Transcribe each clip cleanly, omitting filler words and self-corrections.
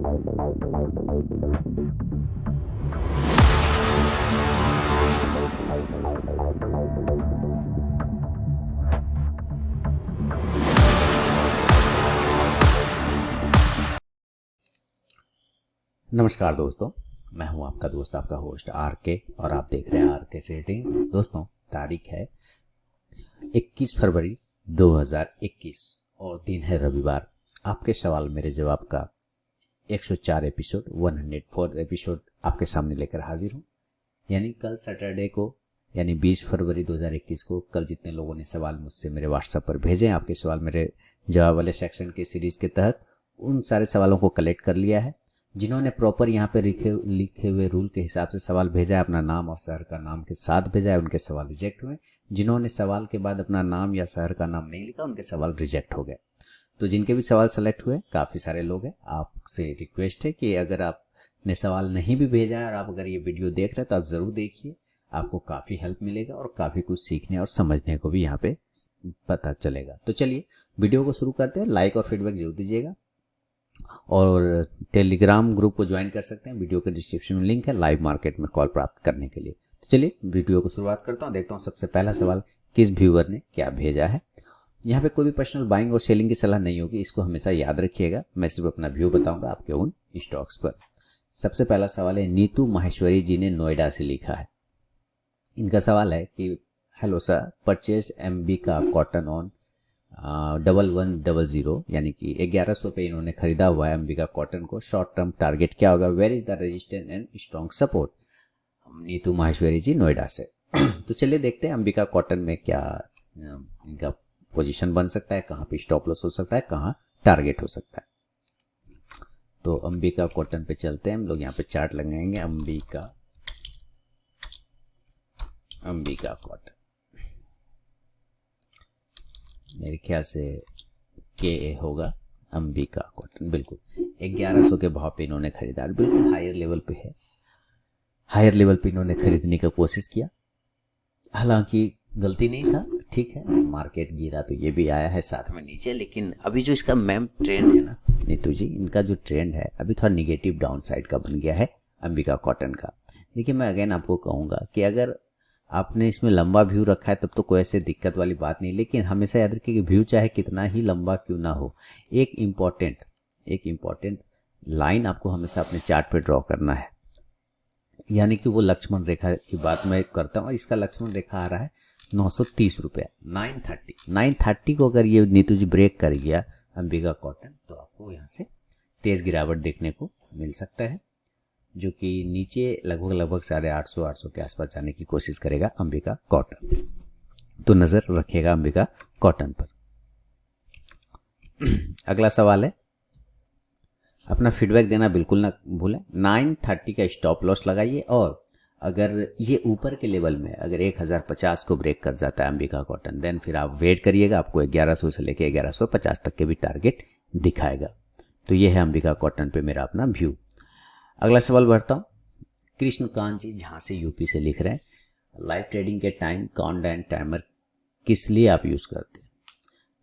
नमस्कार दोस्तों, मैं हूं आपका दोस्त, आपका होस्ट आर के, और आप देख रहे हैं आर के ट्रेडिंग। दोस्तों, तारीख है 21 फरवरी 2021 और दिन है रविवार। आपके सवाल मेरे जवाब का 104 एपिसोड 104 एपिसोड आपके सामने लेकर हाजिर हूं। यानी कल सैटरडे को, यानी 20 फरवरी 2021 को, कल जितने लोगों ने सवाल मुझसे मेरे व्हाट्सएप पर भेजे, आपके सवाल मेरे जवाब वाले सेक्शन के सीरीज के तहत उन सारे सवालों को कलेक्ट कर लिया है। जिन्होंने प्रॉपर यहाँ पे लिखे हुए रूल के हिसाब से सवाल भेजा है, अपना नाम और शहर का नाम के साथ भेजा है, उनके सवाल रिजेक्ट हुए। जिन्होंने सवाल के बाद अपना नाम या शहर का नाम नहीं लिखा, उनके सवाल रिजेक्ट हो गए। तो जिनके भी सवाल सेलेक्ट हुए, काफ़ी सारे लोग हैं, आपसे रिक्वेस्ट है कि अगर आपने सवाल नहीं भी भेजा है और आप अगर ये वीडियो देख रहे हैं तो आप ज़रूर देखिए, आपको काफ़ी हेल्प मिलेगा और काफ़ी कुछ सीखने और समझने को भी यहाँ पे पता चलेगा। तो चलिए वीडियो को शुरू करते हैं। लाइक और फीडबैक जरूर दीजिएगा और टेलीग्राम ग्रुप को ज्वाइन कर सकते हैं, वीडियो के डिस्क्रिप्शन में लिंक है, लाइव मार्केट में कॉल प्राप्त करने के लिए। तो चलिए वीडियो को शुरुआत करता हूं, देखता हूं सबसे पहला सवाल किस व्यूअर ने क्या भेजा है। यहाँ पे कोई भी पर्सनल बाइंग और सेलिंग की सलाह नहीं होगी, इसको हमेशा याद रखिएगा। मैं सिर्फ अपना व्यू बताऊंगा आपके उन स्टॉक्स पर। सबसे पहला सवाल है, नीतू माहेश्वरी जी ने नोएडा से लिखा है। इनका सवाल है कि हेलो सर, परचेज MB का कॉटन ऑन 1100, यानी कि 1100 पे इन्होंने खरीदा हुआ है अंबिका कॉटन को। शॉर्ट टर्म टारगेट क्या होगा? Where is the resistance and strong support? Nitu Maheshwari ji Noida से। तो चलिए देखते हैं अंबिका कॉटन में क्या इनका पोजीशन बन सकता है, कहाँ पे स्टॉप लॉस हो सकता है, कहाँ टारगेट हो सकता है। तो अंबिका कॉटन पे चलते हैं हम लोग। यहाँ पे चार्ट लगाएंगे अंबिका कॉटन। मेरे ख्याल से KA होगा अंबिका कॉटन। बिल्कुल 1100 के भाव पे इन्होंने खरीदा, बिल्कुल हायर लेवल पे है। हायर लेवल पे इन्होंने खरीदने की कोशिश किया, हालांकि गलती नहीं था, ठीक है। मार्केट गिरा तो ये भी आया है साथ में नीचे, लेकिन अभी जो इसका मैम ट्रेंड है ना नीतू जी, इनका जो ट्रेंड है अभी थोड़ा निगेटिव डाउन साइड का बन गया है अंबिका कॉटन का। देखिए, मैं अगेन आपको कहूँगा कि अगर आपने इसमें लंबा व्यू रखा है तब तो कोई ऐसे दिक्कत वाली बात नहीं, लेकिन हमेशा याद रखिए कि व्यू चाहे कितना ही लंबा क्यों ना हो, एक इम्पॉर्टेंट लाइन आपको हमेशा अपने चार्ट पे ड्रॉ करना है। यानी कि वो लक्ष्मण रेखा की बात मैं करता हूँ, और इसका लक्ष्मण रेखा आ रहा है 930 रुपये, 930 को अगर ये नीतू जी ब्रेक कर गया अंबिका कॉटन, तो आपको यहाँ से तेज गिरावट देखने को मिल सकता है, जो कि नीचे लगभग 850 के आसपास जाने की कोशिश करेगा अंबिका कॉटन। तो नजर रखिएगा अंबिका कॉटन पर। अगला सवाल है, अपना फीडबैक देना बिल्कुल ना भूलें। 930 का स्टॉप लॉस लगाइए, और अगर ये ऊपर के लेवल में अगर 1050 को ब्रेक कर जाता है अंबिका कॉटन, देन फिर आप वेट करिएगा, आपको 1100 से लेकर 1150 तक के भी टारगेट दिखाएगा। तो ये है अंबिका कॉटन पे मेरा अपना व्यू। अगला सवाल बढ़ता हूँ। कृष्णकांत जी झांसी यूपी से लिख रहे हैं, लाइव ट्रेडिंग के टाइम काउंटडाउन टाइमर किस लिए आप यूज़ करते हैं?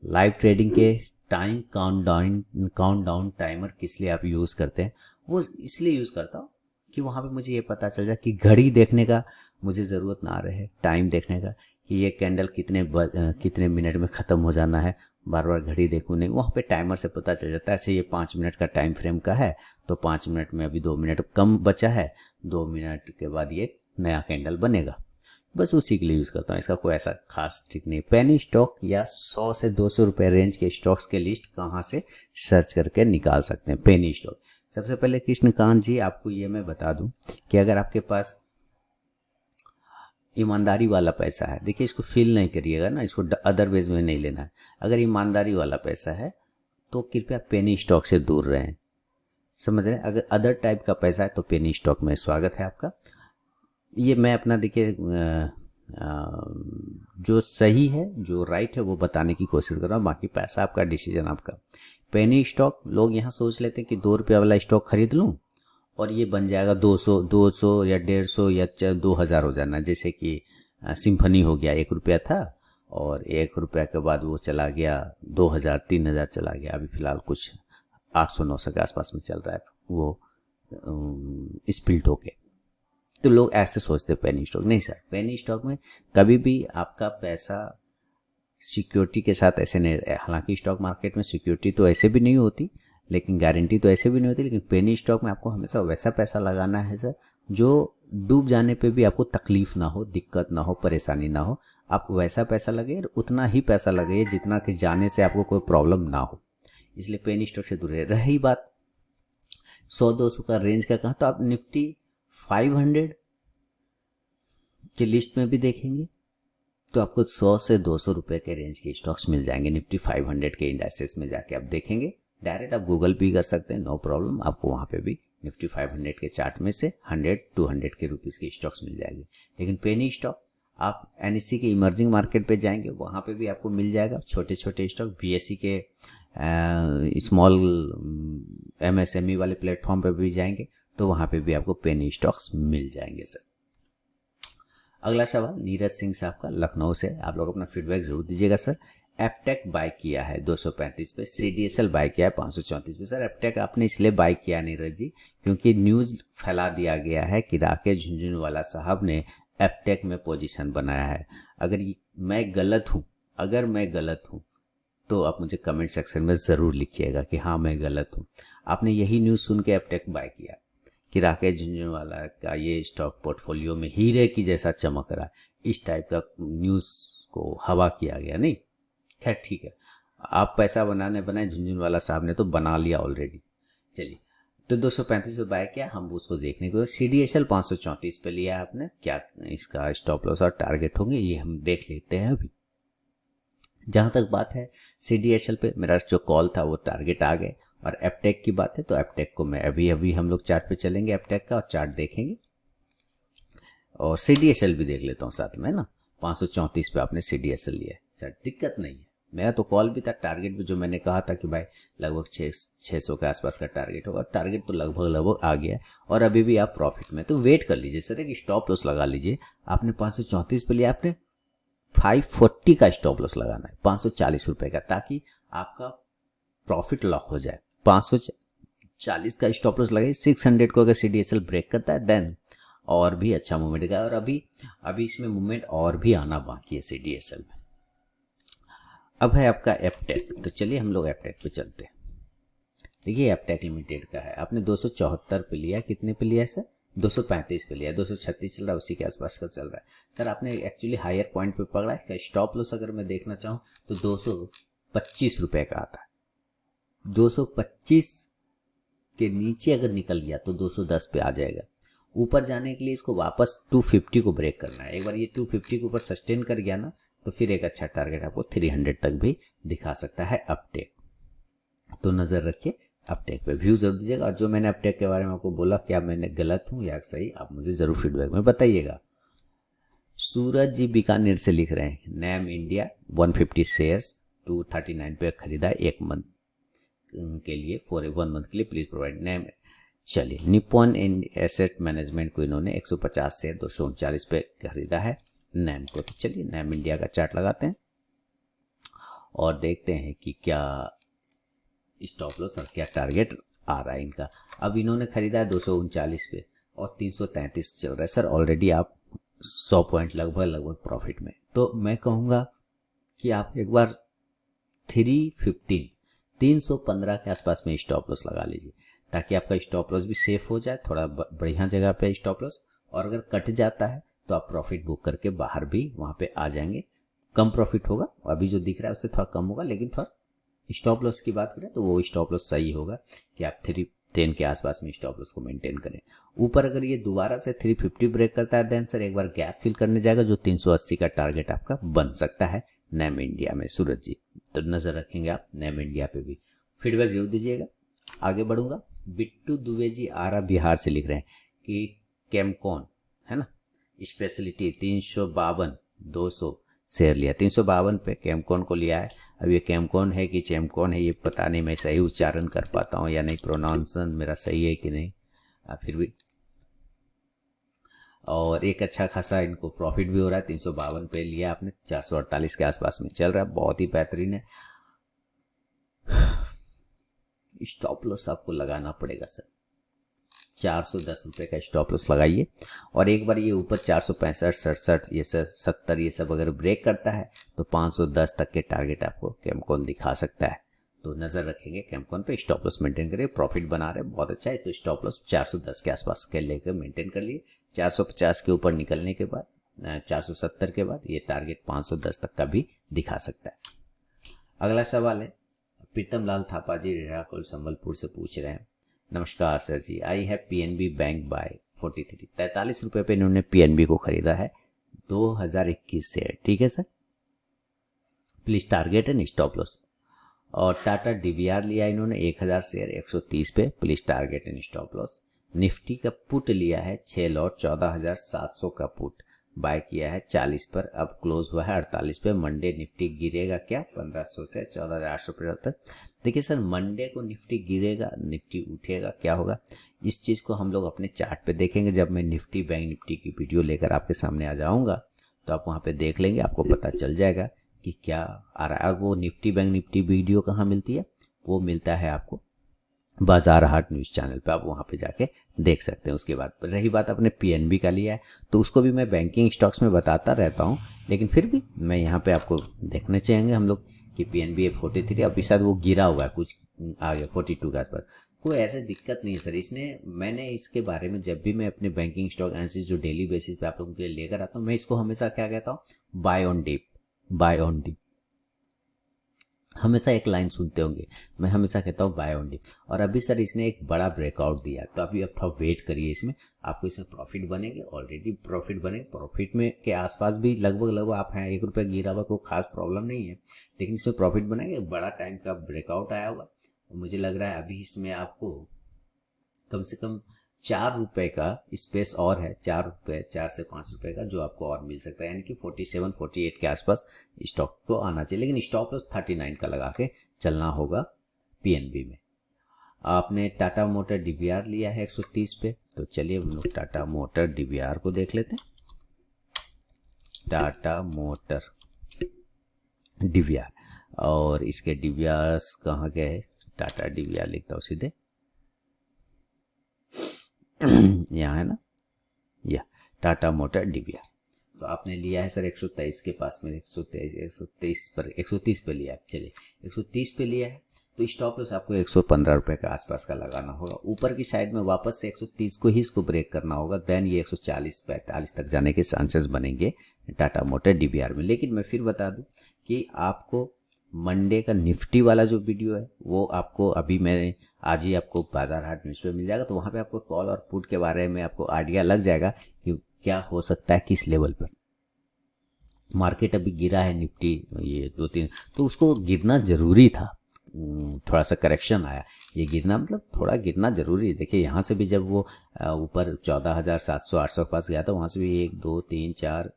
लाइव ट्रेडिंग के टाइम काउंटडाउन टाइमर किस लिए आप यूज़ करते हैं? वो इसलिए यूज़ करता हूँ कि वहाँ पे मुझे ये पता चल जाए कि घड़ी देखने का मुझे ज़रूरत ना रहे, टाइम देखने का कि ये कैंडल कितने मिनट में ख़त्म हो जाना है, बार बार घड़ी देखूँ नहीं। वहाँ पे टाइमर से पता चल जाता है। ऐसे ये 5 मिनट का टाइम फ्रेम का है, तो 5 मिनट में अभी 2 मिनट कम बचा है, 2 मिनट के बाद ये नया कैंडल बनेगा। बस उसी के लिए यूज़ करता हूँ, इसका कोई ऐसा खास ट्रिक नहीं। पेनी स्टॉक या 100 से 200 रुपये रेंज के स्टॉक्स के लिस्ट कहाँ से सर्च करके निकाल सकते हैं? Penny stock. सबसे पहले कृष्णकांत जी, आपको ये मैं बता दूं कि अगर आपके पास ईमानदारी वाला पैसा है, देखिए इसको फील नहीं करिएगा ना, इसको अदर वेज में नहीं लेना है। अगर ईमानदारी वाला पैसा है तो कृपया पेनी स्टॉक से दूर रहें, समझ रहे हैं। अगर अदर टाइप का पैसा है तो पेनी स्टॉक में स्वागत है आपका। ये मैं अपना देखिए जो सही है, जो राइट है, वो बताने की कोशिश कर रहा हूँ, बाकी पैसा आपका, डिसीजन आपका। पेनी स्टॉक, लोग यहाँ सोच लेते हैं कि 2 रुपये वाला स्टॉक खरीद लूँ और ये बन जाएगा 200 या 150 या 2000 हो जाना। जैसे कि सिम्फनी हो गया, 1 रुपया था और 1 रुपया के बाद वो चला गया 2000 3000 चला गया, अभी फिलहाल कुछ 800-900 के आसपास में चल रहा है। वो स्पिल्ट होके। तो लोग ऐसे सोचते पेनी स्टॉक, नहीं सर, पेनी स्टॉक में कभी भी आपका पैसा सिक्योरिटी के साथ ऐसे नहीं, हालांकि स्टॉक मार्केट में सिक्योरिटी तो ऐसे भी नहीं होती, लेकिन गारंटी तो ऐसे भी नहीं होती, लेकिन पेनी स्टॉक में आपको हमेशा वैसा पैसा लगाना है सर जो डूब जाने पे भी आपको तकलीफ ना हो, दिक्कत ना हो, परेशानी ना हो। आप वैसा पैसा लगे, उतना ही पैसा लगे जितना कि जाने से आपको कोई प्रॉब्लम ना हो। इसलिए पेनी स्टॉक से दूर रहे। रही बात 100-200 का रेंज का कहा, तो आप निफ्टी 500 के लिस्ट में भी देखेंगे तो आपको 100 से 200 रुपए के रेंज के स्टॉक्स मिल जाएंगे। निफ्टी 500 के इंडेक्सेस में जाके आप देखेंगे, डायरेक्ट आप गूगल पे कर सकते हैं, नो प्रॉब्लम, आपको वहाँ पे भी निफ्टी 500 के चार्ट में से 100-200 के रुपीज़ के स्टॉक्स मिल जाएंगे। लेकिन पेनी स्टॉक आप एनएससी के इमर्जिंग मार्केट पे जाएंगे, वहाँ पे भी आपको मिल जाएगा छोटे छोटे स्टॉक। बीएससी के स्मॉल एमएसएमई वाले प्लेटफॉर्म पे भी जाएंगे तो वहाँ पे भी आपको पेनी स्टॉक्स मिल जाएंगे सर। अगला सवाल नीरज सिंह साहब का, लखनऊ से। आप लोग अपना फीडबैक जरूर दीजिएगा सर। एपटेक बाय किया है 235 पे, सीडीएसएल बाय किया है 534 पे। सर एपटेक आपने इसलिए बाय किया नीरज जी क्योंकि न्यूज़ फैला दिया गया है कि राकेश झुनझुनवाला साहब ने एपटेक में पोजीशन बनाया है। अगर मैं गलत हूँ तो आप मुझे कमेंट सेक्शन में ज़रूर लिखिएगा कि हाँ मैं गलत हूँ। आपने यही न्यूज़ सुन के एपटेक बाय किया कि राकेश झुनझुनवाला का ये स्टॉक पोर्टफोलियो में हीरे की जैसा चमक रहा है, इस टाइप का न्यूज़ को हवा किया गया। नहीं, खैर ठीक है, आप पैसा बनाए, झुनझुनवाला साहब ने तो बना लिया ऑलरेडी। चलिए, तो 235 पे बाय किया, हम उसको देखने को। सीडीएसएल 534 पे लिया आपने, क्या इसका स्टॉप लॉस और टारगेट होंगे ये हम देख लेते हैं अभी। जहाँ तक बात है सीडीएसएल पे, मेरा जो कॉल था वो टारगेट आ गए। और एपटेक की बात है तो एपटेक को मैं अभी हम लोग चार्ट पे चलेंगे एपटेक का और चार्ट देखेंगे और सीडीएसएल भी देख लेता हूँ साथ में ना। 534 पे आपने सीडीएसएल लिया है सर, दिक्कत नहीं है। मेरा तो कॉल भी था, टारगेट भी जो मैंने कहा था कि भाई लगभग 600 के आसपास का टारगेट होगा, टारगेट तो लगभग आ गया और अभी भी आप प्रॉफिट में। तो वेट कर लीजिए सर, एक स्टॉप लॉस लगा लीजिए। आपने 534 पे लिया, आपने 540 का स्टॉप लॉस लगाना है, 540 रुपए का, ताकि आपका प्रॉफिट लॉक हो जाए। 540 का स्टॉप लॉस लगाइए। 600 को अगर सीडीएसएल ब्रेक करता है देन और भी अच्छा मूवमेंट दिखा, और अभी इसमें मूवमेंट और भी आना बाकी है सीडीएसएल में। अब है आपका एपटेक, तो चलिए हम लोग एपटेक पे चलते हैं। देखिए एपटेक लिमिटेड का है, आपने 274 पे लिया, कितने पे लिया है सर? 235 पे लिया, 236 चल रहा है, उसी के आसपास का चल रहा है सर। आपने एक्चुअली हायर पॉइंट पे पकड़ा है। स्टॉप लॉस अगर मैं देखना चाहूँ तो 225 रुपए का आता है। 225 के नीचे अगर निकल गया तो 210 पे आ जाएगा। ऊपर जाने के लिए इसको वापस 250 को ब्रेक करना है। एक बार ये 250 के ऊपर सस्टेन कर गया ना तो फिर एक अच्छा टारगेट आपको 300 तक भी दिखा सकता है अपटेक। तो नजर रखिए अपटेक पे, व्यू जरूर दीजिएगा। और जो मैंने अपटेक के बारे में आपको बोला, क्या मैंने गलत हूँ या सही, आप मुझे जरूर फीडबैक में बताइएगा। सूरज जी बीकानेर से लिख रहे हैं, नैम इंडिया 150 शेयर्स 239 पे खरीदा एक मंथ के लिए, फॉर 1 मंथ के लिए प्लीज प्रोवाइड नैम। चलिए, निप्पॉन एसेट मैनेजमेंट को इन्होंने 150 शेयर 239 पे खरीदा है नैम को। तो चलिए नैम इंडिया का चार्ट लगाते हैं और देखते हैं कि क्या स्टॉप लॉस और क्या टारगेट आ रहा है इनका। अब इन्होंने खरीदा है 239 पे और 333 चल रहा है सर। ऑलरेडी आप 100 पॉइंट लगभग प्रॉफिट में। तो मैं कहूँगा कि आप एक बार 315 के आसपास में स्टॉप लॉस लगा लीजिए, ताकि आपका स्टॉप लॉस भी सेफ हो जाए, थोड़ा बढ़िया जगह पे स्टॉप लॉस। और अगर कट जाता है तो आप प्रॉफिट बुक करके बाहर भी वहाँ पे आ जाएंगे। कम प्रॉफिट होगा, अभी जो दिख रहा है उससे थोड़ा कम होगा, लेकिन थोड़ा स्टॉप लॉस की बात करें तो वो स्टॉप लॉस सही होगा कि आप 310 के आसपास में स्टॉप लॉस को मेंटेन करें। ऊपर अगर ये दोबारा से 350 ब्रेक करता है देन सर एक बार गैप फिल करने जाएगा, जो 380 का टारगेट आपका बन सकता है नैम इंडिया में। सूरज जी, तो नजर रखेंगे आप नैम इंडिया पे भी, फीडबैक जरूर दीजिएगा। आगे बढ़ूंगा। बिट्टू दुबे जी आरा बिहार से लिख रहे हैं कि केमकॉन है ना, स्पेशलिटी 352 200 शेयर लिया, 352 पे केमकॉन को लिया है। अब ये केमकॉन है कि चेमकॉन है ये पता नहीं, मैं सही उच्चारण कर पाता हूँ या नहीं, प्रोनाउंसन मेरा सही है कि नहीं, फिर भी। और एक अच्छा खासा इनको प्रॉफिट भी हो रहा है। 352 पे लिया आपने, 448 के आसपास में चल रहा है, बहुत ही बेहतरीन है। स्टॉप लॉस आपको लगाना पड़ेगा सर, 410 रुपये का स्टॉप लॉस लगाइए। और एक बार ये ऊपर 465, 67, ये 70 ये सब अगर ब्रेक करता है तो 510 तक के टारगेट आपको कैमकॉन दिखा सकता है। तो नज़र रखेंगे कैमकॉन पे, स्टॉप लॉस मेंटेन करिए। प्रॉफिट बना रहे बहुत अच्छा है, तो स्टॉप लॉस 410 के आसपास के लेकर मेंटेन कर लिए। 450 के ऊपर निकलने के बाद 470 के बाद ये टारगेट 510 तक का भी दिखा सकता है। अगला सवाल है प्रीतम लाल थापा जी रेराकोल संबलपुर से पूछ रहे हैं, नमस्कार sir ji, I have PNB bank by 43 रुपये पे इन्होंने पीएनबी को खरीदा है 2021 से, ठीक है sir. Please target and stop loss. और टाटा डीवीआर लिया इन्होंने 1000 शेयर 130 पे, please target and stop loss. Nifty का पुट लिया है 6 लॉट 14,700 का पुट, बाय किया है 40 पर, अब क्लोज हुआ है 48 पे। मंडे निफ्टी गिरेगा क्या 1500 से 14,800 तक। देखिए सर, मंडे को निफ्टी गिरेगा, निफ्टी उठेगा, क्या होगा इस चीज़ को हम लोग अपने चार्ट पे देखेंगे। जब मैं निफ्टी बैंक निफ्टी की वीडियो लेकर आपके सामने आ जाऊंगा तो आप वहाँ पे देख लेंगे, आपको पता चल जाएगा कि क्या आ रहा है। और वो निफ्टी बैंक निफ्टी वीडियो कहाँ मिलती है, वो मिलता है आपको बाजार हाट न्यूज़ चैनल पे, आप वहाँ पे जाके देख सकते हैं। उसके बाद रही बात अपने पीएनबी का लिया है, तो उसको भी मैं बैंकिंग स्टॉक्स में बताता रहता हूँ, लेकिन फिर भी मैं यहाँ पे आपको देखने चाहेंगे हम लोग कि पीएनबी 43, अभी शायद वो गिरा हुआ है कुछ आगे 42 के आसपास। कोई ऐसे दिक्कत नहीं है सर, मैंने इसके बारे में जब भी मैं अपने बैंकिंग स्टॉक एनालिसिस जो डेली बेसिस पे आप लोगों के लिए लेकर आता हूँ, मैं इसको हमेशा क्या कहता हूँ, buy on dip, buy on dip. हमेशा एक लाइन सुनते होंगे, मैं हमेशा कहता हूँ बाय ऑन डिप। और अभी सर इसने एक बड़ा ब्रेकआउट दिया, तो अभी अब थोड़ा वेट करिए, इसमें आपको इसमें प्रॉफिट बनेंगे, ऑलरेडी प्रॉफिट बनेंगे। प्रॉफिट में के आसपास भी लगभग आप हैं, 1 रुपये गिरा हुआ कोई खास प्रॉब्लम नहीं है, लेकिन इसमें प्रॉफिट बनेंगे। बड़ा टाइम का ब्रेकआउट आया हुआ, मुझे लग रहा है अभी इसमें आपको कम से कम 4 रुपये का स्पेस और है, 4 रुपये 4 से 5 रुपये का जो आपको और मिल सकता है, यानी कि 47 48 के आसपास स्टॉक को आना चाहिए। लेकिन स्टॉप लॉस 39 का लगा के चलना होगा पीएनबी में। आपने टाटा मोटर डीवीआर लिया है 130 पे, तो चलिए हम लोग टाटा मोटर डीवीआर को देख लेते हैं। टाटा मोटर डीवीआर, और इसके डीवीआर कहाँ गए, टाटा डीवीआर लिखता हूँ सीधे, यहाँ है ना, यह टाटा मोटर डीवीआर। तो आपने लिया है सर 123 के पास में, 123 पर 130 पे लिया है, चलिए 130 पे लिया है, तो स्टॉप लॉस आपको 115 रुपये के आसपास का लगाना होगा। ऊपर की साइड में वापस से 130 को ही इसको ब्रेक करना होगा, देन ये 140 45 तक जाने के चांसेस बनेंगे टाटा मोटर डीवीआर में। लेकिन मैं फिर बता दूं कि आपको मंडे का निफ्टी वाला जो वीडियो है वो आपको अभी मैं आज ही आपको बाजार हाट न्यूज़ पे मिल जाएगा, तो वहाँ पे आपको कॉल और पुट के बारे में आपको आइडिया लग जाएगा कि क्या हो सकता है किस लेवल पर। मार्केट अभी गिरा है निफ्टी ये 2-3, तो उसको गिरना जरूरी था, थोड़ा सा करेक्शन आया, ये गिरना मतलब थोड़ा गिरना जरूरी है। देखिए यहाँ से भी जब वो ऊपर 14,700-800 के पास गया था, वहाँ से भी 1 2 3 4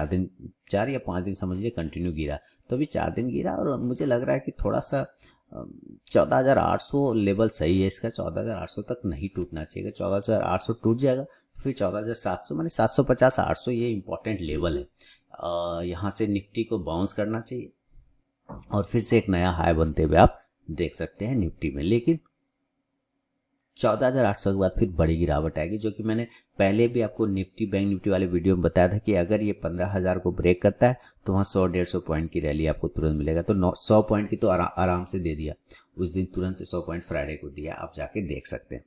दिन 4 या 5 दिन समझ लीजिए कंटिन्यू गिरा, तो अभी 4 दिन गिरा, और मुझे लग रहा है कि थोड़ा सा 14,800 लेवल सही है इसका, 14,800 तक नहीं टूटना चाहिए। 14,800 टूट जाएगा तो फिर 14,700 माने 750 800 ये इंपॉर्टेंट लेवल है। यहाँ से निफ्टी को बाउंस करना चाहिए और फिर से एक नया हाई बनते हुए आप देख सकते हैं निफ्टी में। लेकिन 14,800 के बाद फिर बड़ी गिरावट आएगी, जो कि मैंने पहले भी आपको निफ्टी बैंक निफ्टी वाले वीडियो में बताया था कि अगर ये 15,000 को ब्रेक करता है तो वहाँ 100-150 पॉइंट की रैली आपको तुरंत मिलेगा। तो 100 पॉइंट की तो आराम से दे दिया उस दिन, तुरंत से 100 पॉइंट फ्राइडे को दिया, आप जाके देख सकते हैं।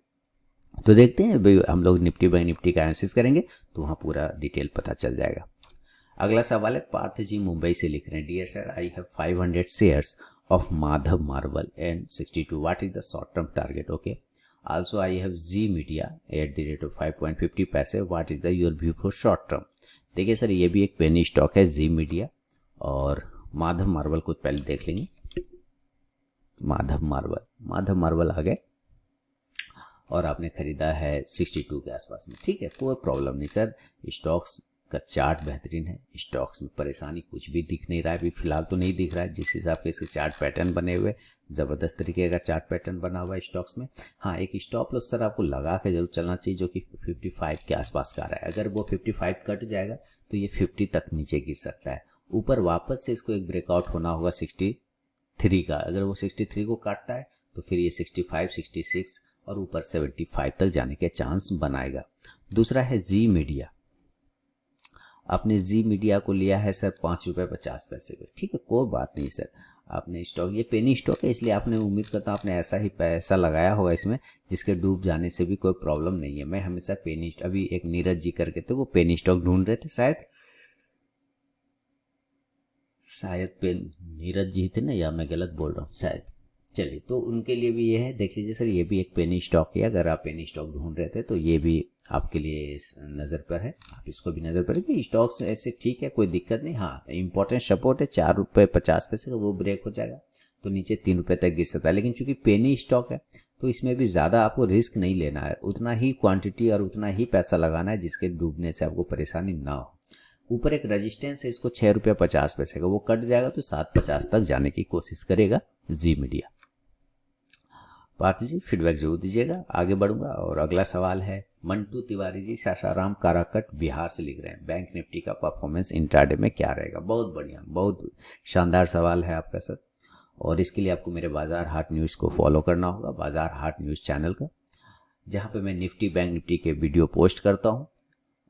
तो देखते हैं भाई, हम लोग निफ्टी बैंक निफ्टी का एनालिसिस करेंगे तो वहाँ पूरा डिटेल पता चल जाएगा। अगला सवाल है पार्थ जी मुंबई से लिख रहे हैं, dear sir I have 500 shares of Madhav marble and 62, what is the short term target? Okay, also I have Z Media at the rate of 5.50 पैसे, what is the your view for short term? देखिए sir, ये भी एक penny stock है Z Media, और Madhav marble को पहले देख लेंगे। माधव मार्बल आ गए और आपने खरीदा है 62 के आसपास में, ठीक है, कोई प्रॉब्लम नहीं सर। स्टॉक्स का चार्ट बेहतरीन है, स्टॉक्स में परेशानी कुछ भी दिख नहीं रहा है अभी फिलहाल, तो नहीं दिख रहा है। जिस हिसाब के इसके चार्ट पैटर्न बने हुए, ज़बरदस्त तरीके का चार्ट पैटर्न बना हुआ है स्टॉक्स में। हाँ, एक स्टॉप लॉस सर आपको लगा के जरूर चलना चाहिए, जो कि 55 के आसपास का आ रहा है। अगर वो 55 कट जाएगा तो ये 50 तक नीचे गिर सकता है। ऊपर वापस से इसको एक ब्रेकआउट होना होगा 63 का, अगर वो 63 को काटता है तो फिर ये 65 66 और ऊपर 75 तक जाने के चांस बनाएगा। दूसरा है जी मीडिया। आपने जी मीडिया को लिया है सर 5 रुपये 50 पैसे पे, ठीक है, कोई बात नहीं सर। आपने स्टॉक, ये पेनी स्टॉक है, इसलिए आपने उम्मीद करता हूँ आपने ऐसा ही पैसा लगाया होगा इसमें जिसके डूब जाने से भी कोई प्रॉब्लम नहीं है। मैं हमेशा पेनी, अभी एक नीरज जी करके थे, वो पेनी स्टॉक ढूंढ रहे थे, शायद नीरज जी थे ना, या मैं गलत बोल रहा हूँ शायद। चलिए, तो उनके लिए भी ये है, देख लीजिए सर, ये भी एक पेनी स्टॉक है। अगर आप पेनी स्टॉक ढूंढ रहे थे तो ये भी आपके लिए नज़र पर है, आप इसको भी नज़र पर रखिए। स्टॉक्स ऐसे ठीक है, कोई दिक्कत नहीं। हाँ, इंपॉर्टेंट सपोर्ट है 4 रुपये 50 पैसे का, वो ब्रेक हो जाएगा तो नीचे 3 रुपये तक गिर सकता है। लेकिन चूंकि पेनी स्टॉक है तो इसमें भी ज़्यादा आपको रिस्क नहीं लेना है, उतना ही क्वांटिटी और उतना ही पैसा लगाना है जिसके डूबने से आपको परेशानी ना हो। ऊपर एक रेजिस्टेंस है, इसको 6 रुपये 50 पैसे का, वो कट जाएगा तो 7.50 तक जाने की कोशिश करेगा जी मीडिया। पार्थ जी फीडबैक जरूर दीजिएगा, आगे बढ़ूंगा। और अगला सवाल है मंटू तिवारी जी, सासाराम काराकट बिहार से लिख रहे हैं, बैंक निफ्टी का परफॉर्मेंस इंट्राडे में क्या रहेगा। बहुत बढ़िया, बहुत शानदार सवाल है आपका सर। और इसके लिए आपको मेरे बाजार हाट न्यूज़ को फॉलो करना होगा, बाजार हाट न्यूज़ चैनल का, जहाँ पे मैं निफ्टी बैंक निफ्टी के वीडियो पोस्ट करता हूँ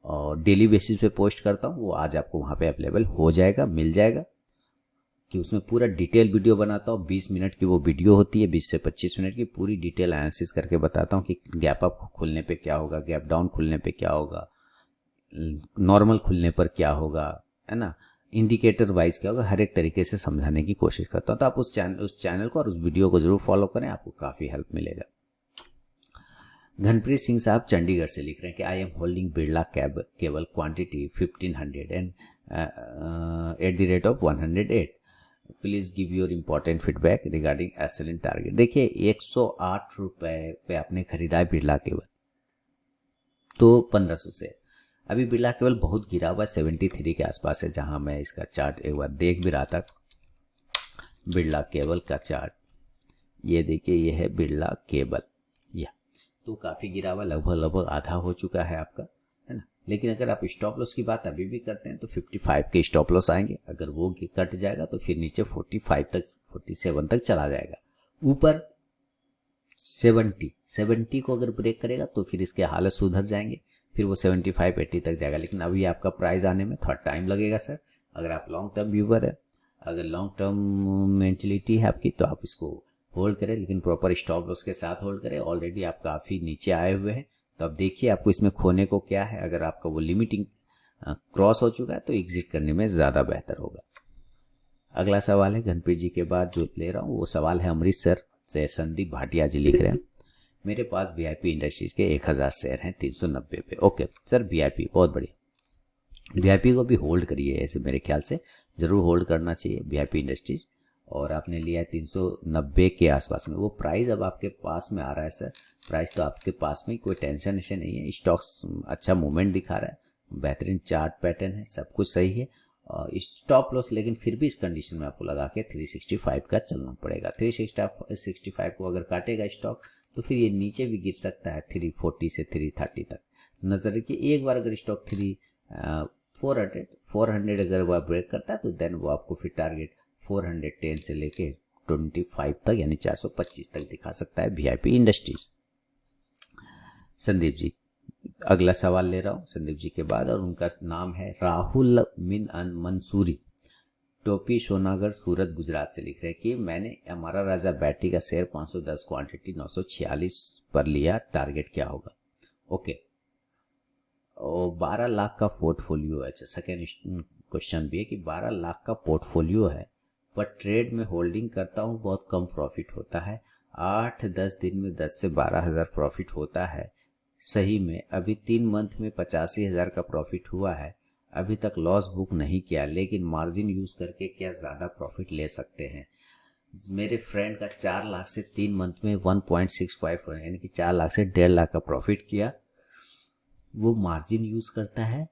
और डेली बेसिस पे पोस्ट करता हूँ। वो आज आपको वहाँ पे अवेलेबल हो जाएगा, मिल जाएगा, कि उसमें पूरा डिटेल वीडियो बनाता हूँ। 20 मिनट की वो वीडियो होती है, 20 से 25 मिनट की पूरी डिटेल एनालिसिस करके बताता हूँ कि गैप अप खुलने पे क्या होगा, गैप डाउन खुलने पे क्या होगा, नॉर्मल खुलने पर क्या होगा, है ना, इंडिकेटर वाइज क्या होगा, हर एक तरीके से समझाने की कोशिश करता हूँ। तो आप उस चैनल को और उस वीडियो को जरूर फॉलो करें, आपको काफ़ी हेल्प मिलेगा। घनप्रीत सिंह साहब चंडीगढ़ से लिख रहे हैं कि I am holding Birla cable quantity 1500 and @108, please give your important feedback regarding excellent target. देखिए 108 रुपये पे आपने खरीदा है बिरला केबल, तो 1500 से अभी बिरला केबल बहुत गिरा हुआ है, 73 के आसपास है, जहां मैं इसका चार्ट एक बार देख भी रहा था। बिरला केबल का चार्ट ये देखिए, ये है बिरला केबल, या तो काफ़ी गिरा हुआ, लगभग आधा हो चुका है आपका, है ना। लेकिन अगर आप स्टॉप लॉस की बात अभी भी करते हैं तो 55 के स्टॉप लॉस आएंगे, अगर वो कट जाएगा तो फिर नीचे 45 तक 47 तक चला जाएगा। ऊपर 70 को अगर ब्रेक करेगा तो फिर इसके हालत सुधर जाएंगे, फिर वो 75-80 तक जाएगा। लेकिन अभी आपका प्राइस आने में थोड़ा टाइम लगेगा सर। अगर आप लॉन्ग टर्म व्यूवर है, अगर लॉन्ग टर्म मेंटलिटी है आपकी, तो आप इसको होल्ड करें, लेकिन प्रॉपर स्टॉप लॉस के साथ होल्ड करें। ऑलरेडी आप काफ़ी नीचे आए हुए हैं, तो अब देखिए आपको इसमें खोने को क्या है। अगर आपका वो लिमिटिंग क्रॉस हो चुका है तो एग्जिट करने में ज़्यादा बेहतर होगा। अगला सवाल है घनप्रीत जी के बाद जो ले रहा हूँ वो सवाल है अमृतसर से संदीप भाटिया जी लिख रहे हैं, मेरे पास वीआईपी इंडस्ट्रीज के 1000 शेयर हैं 390 पे। ओके सर, वीआईपी बहुत बढ़िया, वीआईपी को भी होल्ड करिए, ऐसे मेरे ख्याल से ज़रूर होल्ड करना चाहिए वीआईपी इंडस्ट्रीज। और आपने लिया है 390 के आसपास में, वो प्राइस अब आपके पास में आ रहा है सर। प्राइस तो आपके पास में, कोई टेंशन ऐसे नहीं है। स्टॉक्स अच्छा मूवमेंट दिखा रहा है, बेहतरीन चार्ट पैटर्न है, सब कुछ सही है। स्टॉप लॉस लेकिन फिर भी इस कंडीशन में आपको लगा के 365 का चलना पड़ेगा। 365 को अगर काटेगा स्टॉक तो फिर ये नीचे भी गिर सकता है 340 से 330 तक। नजर रखिए, एक बार अगर स्टॉक 400 अगर वो ब्रेक करता है तो देन वो आपको फिर टारगेट 410 से लेके 25 तक यानी 425 तक दिखा सकता है वीआईपी इंडस्ट्रीज। संदीप जी, अगला सवाल ले रहा हूँ संदीप जी के बाद, और उनका नाम है राहुल मंसूरी, टोपी सोनागढ़ सूरत गुजरात से लिख रहे हैं कि मैंने हमारा राजा बैटरी का शेयर 510 क्वांटिटी 946 पर लिया, टारगेट क्या होगा। ओके, और 12 लाख का पोर्टफोलियो है। अच्छा, सेकेंड क्वेश्चन भी है कि 12 लाख का पोर्टफोलियो है पर ट्रेड में होल्डिंग करता हूँ, बहुत कम प्रॉफिट होता है, 8-10 दिन में 10 से 12 हज़ार प्रॉफिट होता है। सही में अभी 3 मंथ में 85,000 का प्रॉफिट हुआ है, अभी तक लॉस बुक नहीं किया, लेकिन मार्जिन यूज करके क्या ज़्यादा प्रॉफिट ले सकते हैं। मेरे फ्रेंड का 4 लाख से 3 मंथ में 1.65 यानी कि 4 लाख से 1.5 लाख का प्रॉफिट किया। वो मार्जिन यूज करता है,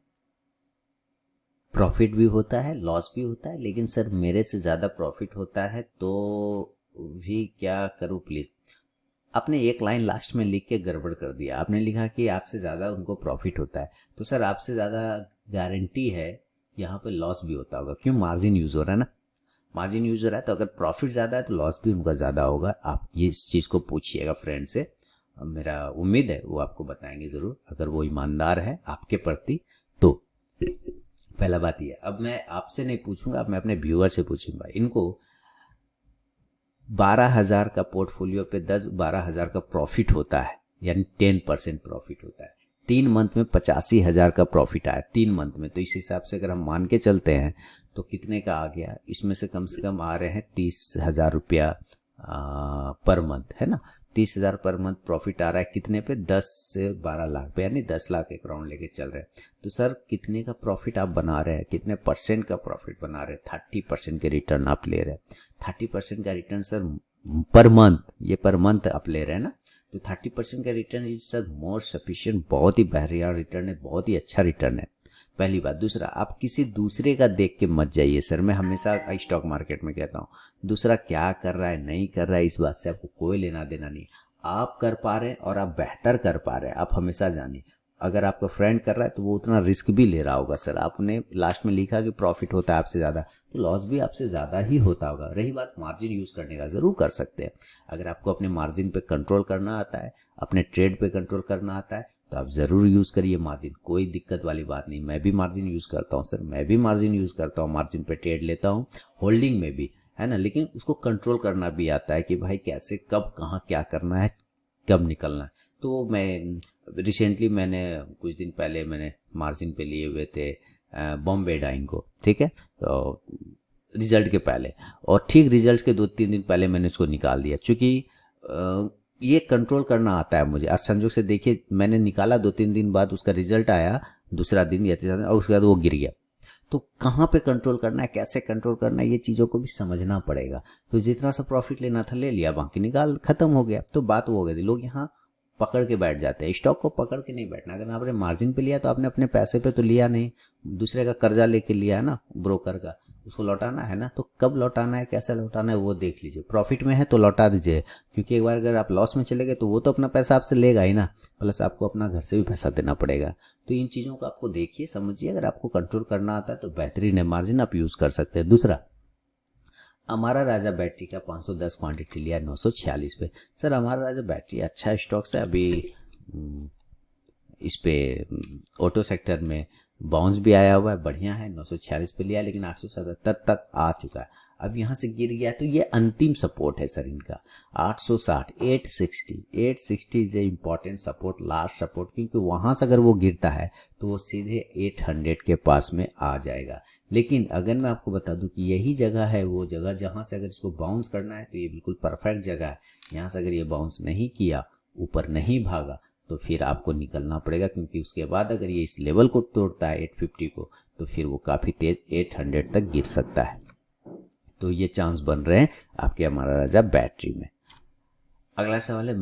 प्रॉफिट भी होता है, लॉस भी होता है, लेकिन सर मेरे से ज़्यादा प्रॉफिट होता है तो भी क्या करूँ प्लीज़। आपने एक लाइन लास्ट में लिख के गड़बड़ कर दिया, आपने लिखा कि आपसे ज़्यादा उनको प्रॉफिट होता है, तो सर आपसे ज़्यादा गारंटी है यहाँ पे लॉस भी होता होगा, क्यों, मार्जिन यूज़ हो रहा है ना। मार्जिन यूज़ हो रहा है तो अगर प्रॉफिट ज़्यादा है तो लॉस भी उनका ज़्यादा होगा। आप ये इस चीज़ को पूछिएगा फ्रेंड से, मेरा उम्मीद है वो आपको बताएंगे ज़रूर, अगर वो ईमानदार है आपके प्रति तो। पहला बात ये, अब मैं आपसे नहीं पूछूंगा, अब मैं अपने व्यूअर से पूछूंगा। इनको 12,000 का पोर्टफोलियो पे 10-12,000 का प्रॉफिट होता है, यानी 10% प्रॉफिट होता है। 3 मंथ में 85,000 का प्रॉफिट आया 3 मंथ में। तो इस हिसाब से अगर हम मान के चलते हैं तो कितने का आ गया, इसमें से कम आ रहे हैं 30,000 रुपया पर मंथ, है ना। 30,000 पर मंथ प्रॉफिट आ रहा है कितने पे, 10 से 12 लाख पे, यानी 10 लाख एक राउंड लेके चल रहे हैं। तो सर कितने का प्रॉफिट आप बना रहे हैं, कितने परसेंट का प्रॉफिट बना रहे हैं, 30% के रिटर्न आप ले रहे हैं। 30% का रिटर्न सर पर मंथ, ये पर मंथ आप ले रहे हैं ना, तो 30% का return is sir more sufficient, बहुत ही बेहतरीन रिटर्न है, बहुत ही अच्छा रिटर्न है, पहली बात। दूसरा, आप किसी दूसरे का देख के मत जाइए सर, मैं हमेशा स्टॉक मार्केट में कहता हूँ, दूसरा क्या कर रहा है नहीं कर रहा है इस बात से आपको कोई लेना देना नहीं। आप कर पा रहे हैं और आप बेहतर कर पा रहे हैं, आप हमेशा जानिए। अगर आपका फ्रेंड कर रहा है तो वो उतना रिस्क भी ले रहा होगा सर, आपने लास्ट में लिखा कि प्रॉफिट होता है आपसे ज़्यादा, तो लॉस भी आपसे ज़्यादा ही होता होगा। रही बात मार्जिन यूज़ करने का, ज़रूर कर सकते हैं। अगर आपको अपने मार्जिन पे कंट्रोल करना आता है, अपने ट्रेड पे कंट्रोल करना आता है, तो आप ज़रूर यूज़ करिए मार्जिन, कोई दिक्कत वाली बात नहीं। मैं भी मार्जिन यूज़ करता हूँ सर, मैं भी मार्जिन यूज़ करता हूँ, मार्जिन पे ट्रेड लेता हूँ, होल्डिंग में भी, है ना। लेकिन उसको कंट्रोल करना भी आता है कि भाई कैसे कब कहाँ क्या करना है, कब निकलना है। तो मैं रिसेंटली मैंने कुछ दिन पहले मैंने मार्जिन पे लिए हुए थे बॉम्बे डाइंग को, ठीक है, तो रिजल्ट के पहले, और ठीक रिजल्ट के 2-3 दिन पहले मैंने उसको निकाल दिया, क्योंकि ये कंट्रोल करना आता है मुझे। आज संजोग से देखिए मैंने निकाला, 2-3 दिन बाद उसका रिजल्ट आया, दूसरा दिन या तीसरा दिन, और उसके बाद वो गिर गया। तो कहाँ पे कंट्रोल करना है, कैसे कंट्रोल करना है, ये चीज़ों को भी समझना पड़ेगा। तो जितना सा प्रॉफिट लेना था ले लिया, बाकी निकाल, खत्म हो गया। तो बात वो हो गई। लोग यहाँ पकड़ के बैठ जाते हैं, स्टॉक को पकड़ के नहीं बैठना। अगर आपने मार्जिन पे लिया तो आपने अपने पैसे पे तो लिया नहीं, दूसरे का कर्जा लेके लिया है ना, ब्रोकर का, उसको लौटाना है ना। तो कब लौटाना है, कैसे लौटाना है वो देख लीजिए। प्रॉफिट में है तो लौटा दीजिए, क्योंकि एक बार अगर आप लॉस में चले गए तो वो तो अपना पैसा आपसे लेगा ही ना, प्लस आपको अपना घर से भी पैसा देना पड़ेगा। तो इन चीज़ों को आपको देखिए, समझिए। अगर आपको कंट्रोल करना आता है तो बेहतरीन है, मार्जिन आप यूज़ कर सकते हैं। दूसरा, हमारा राजा बैटरी का 510 क्वांटिटी लिया 946 पे। सर हमारा राजा बैटरी अच्छा स्टॉक्स है, अभी इस पे ऑटो सेक्टर में बाउंस भी आया हुआ है, बढ़िया है। 946 पे लिया, लेकिन 877 तक आ चुका है। अब यहाँ से गिर गया तो ये अंतिम सपोर्ट है सर इनका, 860, 860 is a important support, last support, क्योंकि वहाँ से अगर वो गिरता है तो वो सीधे 800 के पास में आ जाएगा। लेकिन अगर मैं आपको बता दूं कि यही जगह है वो जगह जहाँ से अगर इसको बाउंस करना है तो ये बिल्कुल परफेक्ट जगह है। यहाँ से अगर ये बाउंस नहीं किया, ऊपर नहीं भागा, तो फिर आपको निकलना पड़ेगा, क्योंकि उसके बाद अगर ये इस लेवल को तोड़ता है 850 को, तो फिर वो काफ़ी तेज 800 तक गिर सकता है। तो ये चांस बन रहे हैं आपके हमारा राजा बैटरी में। अगला सवाल है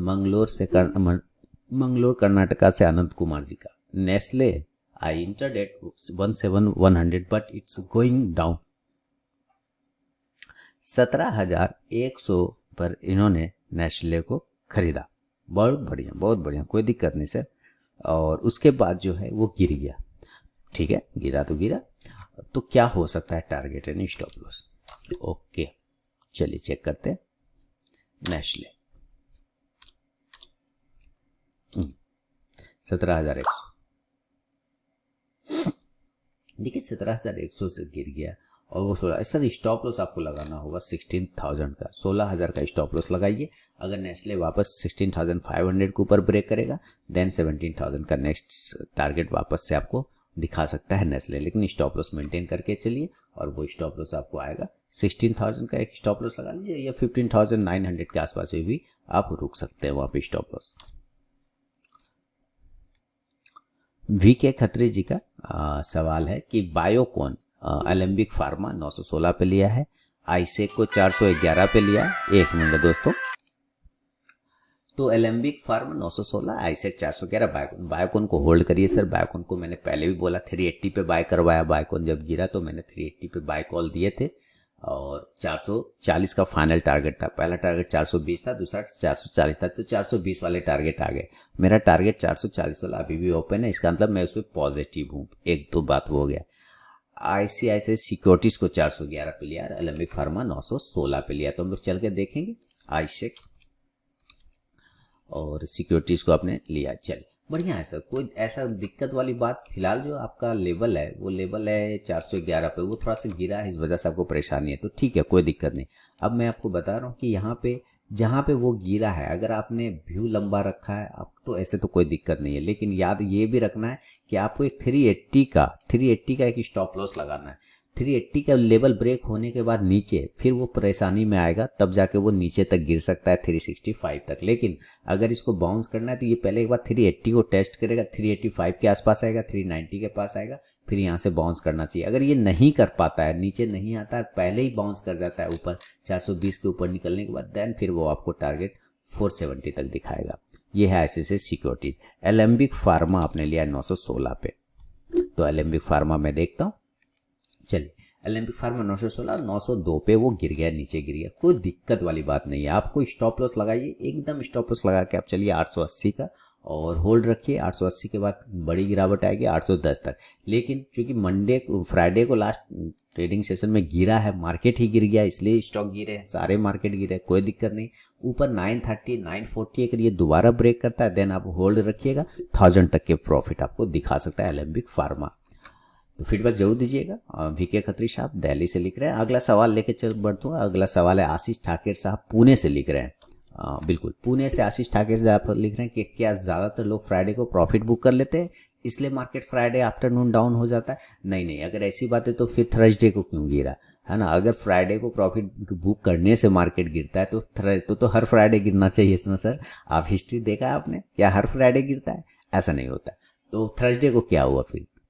मंगलोर कर्नाटका से आनंद कुमार जी का। Nestle I entered at 17,100 but it's going down. 17,100 पर इन्होंने नेस्ले को खरीदा। बहुत बढ़िया, कोई दिक्कत नहीं सर। और उसके बाद जो है वो गिर गया, ठीक है, गिरा तो गिरा। तो क्या हो सकता है target and stop loss? Okay, चलिए चेक करते हैं। नेस्ले 17,100, देखिए 17,100 से गिर गया और वो 16। सर स्टॉप लॉस आपको लगाना होगा 16,000 का, 16,000 का स्टॉप लॉस लगाइए। अगर नेस्ले वापस 16,500 के ऊपर ब्रेक करेगा, देन 17,000 का नेक्स्ट टारगेट वापस से आपको दिखा सकता है नेस्ले। लेकिन स्टॉप लॉस मेंटेन करके चलिए, और वो स्टॉप लॉस आपको आएगा 16,000 का एक स्टॉप लॉस लगा लीजिए, या 15,900 के आसपास में भी आप रुक सकते हैं वहाँ पे स्टॉप लॉस। VK खत्री जी का सवाल है कि बायोकॉन एलेम्बिक फार्मा 916 पे लिया है, आईसेक को 411 पे लिया। एक मिनट दोस्तों, तो एलेम्बिक फार्मा 916, आईसेक 411, बायोकॉन को होल्ड करिए सर। बायोकॉन को मैंने पहले भी बोला 380 पे बाय करवाया, बायोकॉन जब गिरा तो मैंने 380 पे बाय कॉल दिए थे, और 440 का फाइनल टारगेट था। पहला टारगेट 420 था, दूसरा 440 था, तो 420 वाले टारगेट आ गए। मेरा टारगेट 440 वाला अभी भी ओपन है, इसका मतलब मैं उसमें पॉजिटिव हूँ। एक तो बात हो गया। ICICI सिक्योरिटीज को 411 पे लिया, एलेम्बिक फार्मा 916 पे लिया। तो हम लोग चल के देखेंगे। आईसेक और सिक्योरिटीज को आपने लिया। चल बढ़िया है सर, कोई ऐसा दिक्कत वाली बात फिलहाल जो आपका लेवल है वो लेवल है 411 पे, वो थोड़ा सा गिरा है, इस वजह से आपको परेशानी है, तो ठीक है कोई दिक्कत नहीं। अब मैं आपको बता रहा हूँ कि यहाँ पे जहाँ पे वो गिरा है, अगर आपने व्यू लंबा रखा है आप तो ऐसे तो कोई दिक्कत नहीं है, लेकिन याद ये भी रखना है कि आपको एक 380 का एक स्टॉप लॉस लगाना है। 380 का लेवल ब्रेक होने के बाद नीचे फिर वो परेशानी में आएगा, तब जाके वो नीचे तक गिर सकता है 365 तक। लेकिन अगर इसको बाउंस करना है तो ये पहले एक बार 380 को टेस्ट करेगा, 385 के आसपास आएगा, 390 के पास आएगा, फिर यहाँ से बाउंस करना चाहिए। अगर ये नहीं कर पाता है, नीचे नहीं आता है, पहले ही बाउंस कर जाता है ऊपर 420 के ऊपर निकलने के बाद, देन फिर वो आपको टारगेट 470 तक दिखाएगा। ये है ऐसे सिक्योरिटीज। एलेम्बिक फार्मा आपने लिया 916 पे, तो एलेम्बिक फार्मा में देखता हूँ। चलिए एलेम्बिक फार्मा 916, 902 पे वो गिर गया, नीचे गिर गया, कोई दिक्कत वाली बात नहीं है। आपको स्टॉप लॉस लगाइए, एकदम स्टॉप लॉस लगा के आप चलिए 880 का और होल्ड रखिए। 880 के बाद बड़ी गिरावट आएगी 810 तक। लेकिन चूंकि फ्राइडे को लास्ट ट्रेडिंग सेशन में गिरा है, मार्केट ही गिर गया, इसलिए स्टॉक गिरे हैं, सारे मार्केट गिरे, कोई दिक्कत नहीं। ऊपर 930 940 अगर ये दोबारा ब्रेक करता है देन आप होल्ड रखिएगा, 1000 तक के प्रॉफिट आपको दिखा सकता है एलेम्बिक फार्मा। तो फीडबैक जरूर दीजिएगा। वीके खत्री साहब दिल्ली से लिख रहे हैं। अगला सवाल लेके चल बढ़ता हूँ। अगला सवाल है आशीष ठाकेर साहब पुणे से लिख रहे हैं। बिल्कुल पुणे से आशीष ठाकेर साहब लिख रहे हैं कि क्या ज़्यादातर लोग फ्राइडे को प्रॉफिट बुक कर लेते हैं इसलिए मार्केट फ्राइडे आफ्टरनून डाउन हो जाता है? नहीं, अगर ऐसी बात है तो फिर थर्सडे को क्यों गिरा, है ना? अगर फ्राइडे को प्रॉफिट बुक करने से मार्केट गिरता है तो हर फ्राइडे गिरना चाहिए इसमें सर। आप हिस्ट्री देखा है आपने, क्या हर फ्राइडे गिरता है? ऐसा नहीं होता। तो थर्सडे को क्या हुआ,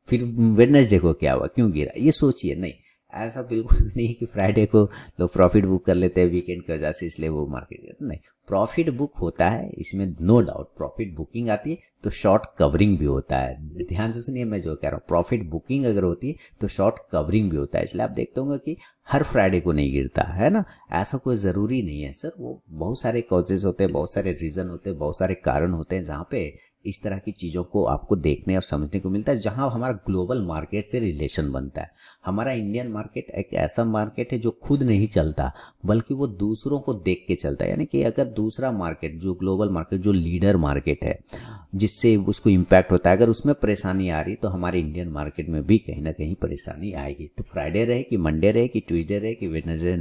फिर वेडनेसडे को क्या हुआ, क्यों गिरा, ये सोचिए। नहीं, ऐसा बिल्कुल नहीं कि फ्राइडे को लोग प्रॉफिट बुक कर लेते हैं वीकेंड की वजह से इसलिए वो मार्केट गिरता। नहीं, प्रॉफिट बुक होता है, इसमें नो डाउट प्रॉफिट बुकिंग आती है तो शॉर्ट कवरिंग भी होता है। ध्यान से सुनिए मैं जो कह रहा हूँ, प्रॉफिट बुकिंग अगर होती है तो शॉर्ट कवरिंग भी होता है। इसलिए आप देखते होंगे कि हर फ्राइडे को नहीं गिरता है ना, ऐसा कोई ज़रूरी नहीं है सर। वो बहुत सारे कॉजेज होते हैं, बहुत सारे रीज़न होते हैं, बहुत सारे कारण होते हैं जहाँ पे इस तरह की चीज़ों को आपको देखने और समझने को मिलता है, जहां हमारा ग्लोबल मार्केट से रिलेशन बनता है। हमारा इंडियन मार्केट एक ऐसा मार्केट है जो खुद नहीं चलता बल्कि वो दूसरों को देख के चलता है। यानी कि अगर दूसरा मार्केट जो ग्लोबल मार्केट जो लीडर मार्केट है जिससे उसको इम्पैक्ट होता है, अगर उसमें परेशानी आ रही तो हमारे इंडियन मार्केट में भी कहीं ना कहीं परेशानी आएगी। तो फ्राइडे रहे कि मंडे रहे कि ट्यूसडे रहे कि वेडनेसडे,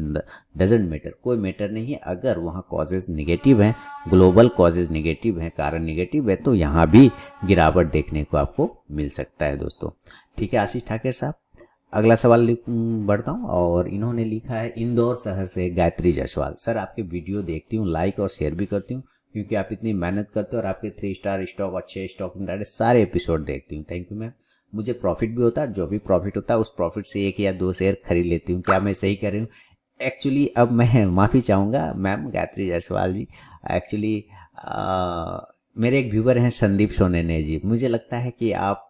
डजेंट मैटर, कोई मैटर नहीं है। अगर वहाँ कॉजेज निगेटिव हैं, ग्लोबल कॉजेज निगेटिव हैं, कारण निगेटिव है, तो यहाँ भी गिरावट देखने को आपको मिल सकता है दोस्तों। ठीक है आशीष ठाकर साहब, अगला सवाल बढ़ता हूँ और इन्होंने लिखा है इंदौर शहर से गायत्री जायसवाल। सर आपके वीडियो देखती हूँ, लाइक और शेयर भी करती हूँ क्योंकि आप इतनी मेहनत करते हो और आपके 3 स्टार स्टॉक और 6 स्टॉक सारे एपिसोड देखती हूँ। Thank you ma'am. मुझे प्रॉफिट भी होता है, जो भी प्रॉफिट होता है उस प्रॉफिट से 1 या 2 शेयर खरीद लेती हूँ। क्या मैं सही कर रही हूँ? एक्चुअली अब मैं माफ़ी चाहूँगा मैम गायत्री जायसवाल जी। एक्चुअली मेरे एक व्यूवर हैं संदीप सोनेने जी, मुझे लगता है कि आप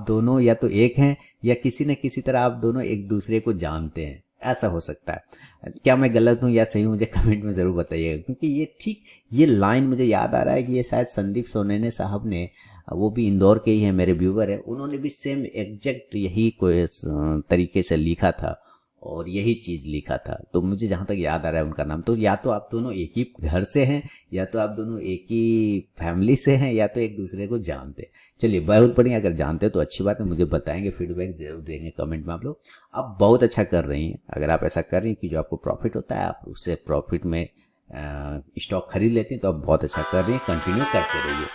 दोनों या तो एक हैं या किसी न किसी तरह आप दोनों एक दूसरे को जानते हैं, ऐसा हो सकता है। क्या मैं गलत हूँ या सही हूँ मुझे कमेंट में ज़रूर बताइएगा, क्योंकि ये लाइन मुझे याद आ रहा है कि ये शायद संदीप सोनेने साहब ने, वो भी इंदौर के ही हैं, मेरे व्यूवर हैं, उन्होंने भी सेम एग्जैक्ट यही कोई तरीके से लिखा था और यही चीज़ लिखा था। तो मुझे जहाँ तक याद आ रहा है उनका नाम, तो या तो आप दोनों एक ही घर से हैं या तो आप दोनों एक ही फैमिली से हैं या तो एक दूसरे को जानते हैं। चलिए बहुत बढ़िया, अगर जानते हैं तो अच्छी बात है, मुझे बताएंगे, फीडबैक जरूर देंगे कमेंट में आप लोग। आप बहुत अच्छा कर रही हैं, अगर आप ऐसा कर रही हैं कि जो आपको प्रॉफिट होता है आप उससे प्रॉफिट में स्टॉक खरीद लेती हैं, तो आप बहुत अच्छा कर रही हैं, कंटिन्यू करते रहिए।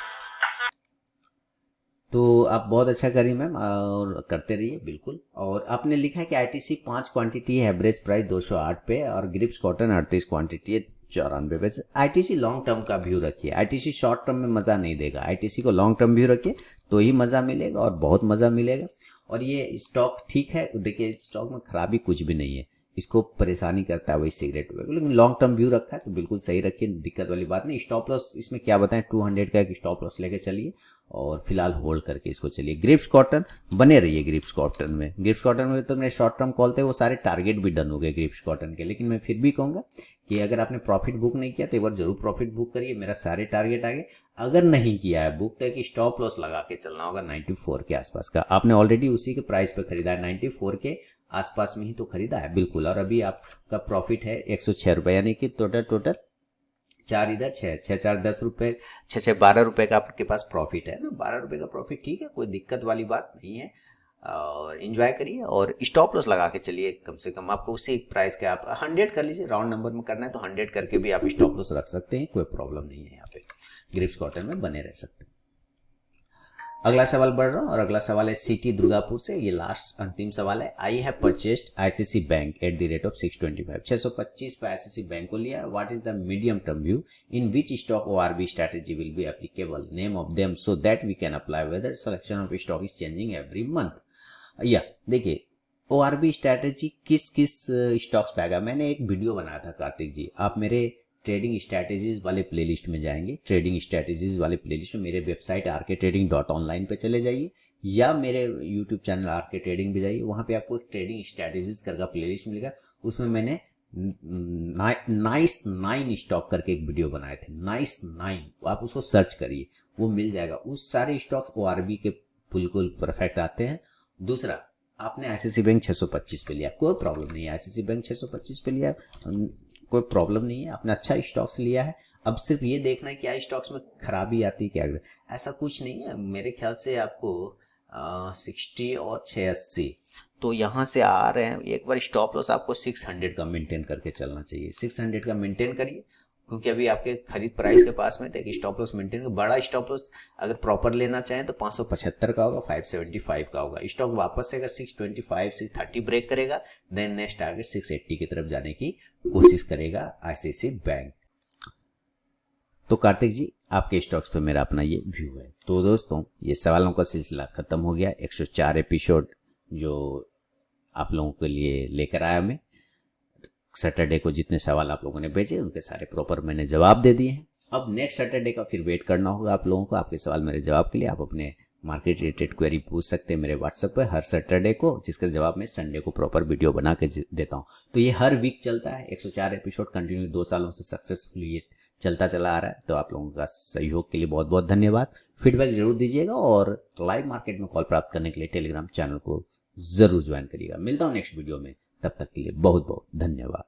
तो आप बहुत अच्छा करिए मैम और करते रहिए बिल्कुल। और आपने लिखा है कि आईटीसी 5 क्वांटिटी है, एवरेज प्राइस 208 पे और ग्रिप्स कॉटन 38 क्वांटिटी है 94 पे। आईटीसी लॉन्ग टर्म का व्यू रखिए, आईटीसी शॉर्ट टर्म में मज़ा नहीं देगा, आईटीसी को लॉन्ग टर्म व्यू रखिए तो ही मज़ा मिलेगा और बहुत मज़ा मिलेगा। और ये स्टॉक ठीक है, देखिए स्टॉक में खराबी कुछ भी नहीं है, इसको परेशानी करता है वही सिगरेट वगैरह, लेकिन लॉन्ग टर्म व्यू रखा है तो बिल्कुल सही रखिए, दिक्कत वाली बात नहीं। स्टॉप लॉस इसमें क्या बताएं, 200 का एक स्टॉप लॉस लेके चलिए और फिलहाल होल्ड करके इसको चलिए। ग्रिप्स कॉटन बने रहिए, ग्रिप्स कॉटन में तो मेरे शॉर्ट टर्म कॉल थे वो सारे टारगेट भी डन हो गए ग्रिप्स कॉटन के। लेकिन मैं फिर भी कहूँगा कि अगर आपने प्रॉफिट बुक नहीं किया तो एक बार जरूर प्रॉफिट बुक करिए, मेरा सारे टारगेट आ गए। अगर नहीं किया है बुक तो एक स्टॉप लॉस लगा के चलना होगा 94 के आसपास का, आपने ऑलरेडी उसी के प्राइस पे खरीदा है, 94 के आसपास में ही तो खरीदा है बिल्कुल। और अभी आपका प्रॉफिट है 106 रुपये, यानी कि टोटल 4 इधर, 6 6 4 10 रुपए, 6 6 12 रुपए का आपके पास प्रॉफिट है ना। 12 रुपए का प्रॉफिट ठीक है, कोई दिक्कत वाली बात नहीं है। और एंजॉय करिए और स्टॉप लॉस लगा के चलिए। कम से कम आपको उसी प्राइस के आप 100 कर लीजिए, राउंड नंबर में करना है तो 100 करके भी आप स्टॉप लॉस रख सकते हैं, कोई प्रॉब्लम नहीं है। यहाँ पे ग्रिप्स कॉटन में बने रह सकते हैं। अगला सवाल बढ़ रहा हूँ और अगला सवाल है सिटी दुर्गापुर से, ये लास्ट अंतिम सवाल है। I have purchased ICC bank at the rate of 625, 625 पे आईसीसी बैंक को लिया। What is the medium term view in which stock ORB strategy will be applicable, name of them so that we can apply, whether selection of stock is changing every month. या देखिए ओआरबी strategy किस किस stocks पे आएगा, मैंने एक video बनाया था कार्तिक जी। आप मेरे ट्रेडिंग स्ट्रैटेजीज वाले प्लेलिस्ट में जाएंगे, ट्रेडिंग स्ट्रैटेजीज वाले प्लेलिस्ट में मेरे वेबसाइट rktrading.online पे चले जाइए या मेरे यूट्यूब चैनल RK ट्रेडिंग पे जाइए, वहाँ पे आपको ट्रेडिंग स्ट्रैटेजीज करके प्लेलिस्ट मिलेगा। उसमें मैंने नाइस 9 स्टॉक करके एक वीडियो बनाए थे, नाइस 9, आप उसको सर्च करिए, वो मिल जाएगा। उस सारे स्टॉक्स ORB के बिल्कुल परफेक्ट आते हैं। दूसरा, आपने आईसीसी बैंक 625 पे लिया, कोई प्रॉब्लम नहीं है। आईसीसी बैंक 625 पे लिया, कोई प्रॉब्लम नहीं है, आपने अच्छा स्टॉक्स लिया है। अब सिर्फ ये देखना है क्या स्टॉक्स में खराबी आती है क्या, ऐसा कुछ नहीं है। मेरे ख्याल से आपको 60 और 680 तो यहाँ से आ रहे हैं। एक बार स्टॉप लॉस आपको 600 का मेंटेन करके चलना चाहिए, 600 का मेंटेन करिए, क्योंकि अभी आपके खरीद प्राइस के पास में एक स्टॉप लॉस मेंटेन कर। बड़ा स्टॉप लॉस अगर प्रॉपर लेना चाहें तो 575 का होगा, 575 का होगा। स्टॉक वापस से अगर 625 630 ब्रेक करेगा, देन नेक्स्ट टारगेट 680 की तरफ जाने की कोशिश करेगा आईसीसी बैंक। तो कार्तिक जी आपके स्टॉक्स पे मेरा अपना ये व्यू है। तो दोस्तों ये सवालों का सिलसिला खत्म हो गया। 104 एपिसोड जो आप लोगों के लिए लेकर आया मैं। सैटरडे को जितने सवाल आप लोगों ने भेजे उनके सारे प्रॉपर मैंने जवाब दे दिए हैं। अब नेक्स्ट सैटरडे का फिर वेट करना होगा आप लोगों को आपके सवाल मेरे जवाब के लिए। आप अपने मार्केट रिलेटेड क्वेरी पूछ सकते हैं मेरे व्हाट्सएप पर हर सैटरडे को, जिसका जवाब मैं संडे को प्रॉपर वीडियो बना के देता हूं। तो ये हर वीक चलता है, 104 एपिसोड कंटिन्यू 2 सालों से सक्सेसफुली ये चलता चला आ रहा है। तो आप लोगों का सहयोग के लिए बहुत बहुत धन्यवाद। फीडबैक जरूर दीजिएगा और लाइव मार्केट में कॉल प्राप्त करने के लिए टेलीग्राम चैनल को जरूर ज्वाइन करिएगा। मिलता हूँ नेक्स्ट वीडियो में, तब तक के लिए बहुत बहुत धन्यवाद।